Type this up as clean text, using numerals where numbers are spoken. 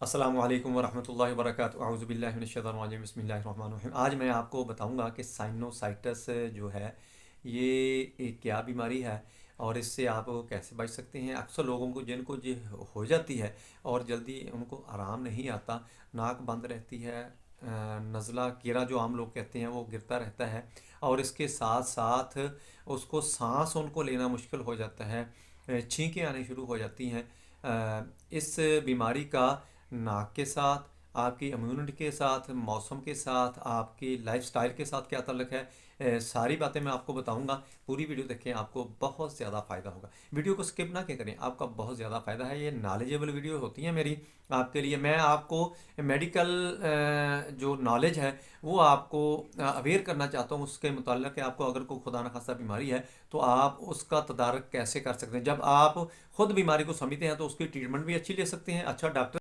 अस्सलामु अलैकुम वरहमतुल्लाहि वबरकातुहू अऊज़ु बिल्लाहि मिनश शैतानिर रजीम बिस्मिल्लाहिर रहमानिर रहीम। आज मैं आपको बताऊंगा कि साइनोसाइटस जो है ये एक क्या बीमारी है और इससे आप कैसे बच सकते हैं। अक्सर लोगों को जिनको ये हो जाती है और जल्दी उनको आराम नहीं आता, नाक बंद रहती है, नज़ला कीड़ा जो आम लोग कहते हैं वो गिरता रहता है और इसके साथ साथ उसको सांस उनको लेना मुश्किल हो जाता है, छींकें आनी शुरू हो जाती हैं। इस बीमारी का नाक के साथ, आपकी इम्यूनिटी के साथ, मौसम के साथ, आपकी लाइफस्टाइल के साथ क्या ताल्लुक है, सारी बातें मैं आपको बताऊंगा। पूरी वीडियो देखें, आपको बहुत ज़्यादा फ़ायदा होगा। वीडियो को स्किप ना करें, आपका बहुत ज़्यादा फ़ायदा है। ये नॉलेजेबल वीडियो होती है मेरी आपके लिए। मैं आपको मेडिकल जो नॉलेज है वो आपको अवेयर करना चाहता हूँ उसके मुताल्लिक़ कि आपको अगर कोई खुदा न खास्ता बीमारी है तो आप उसका तदारक कैसे कर सकते हैं। जब आप खुद बीमारी को समझते हैं तो उसकी ट्रीटमेंट भी अच्छी ले सकते हैं, अच्छा डॉक्टर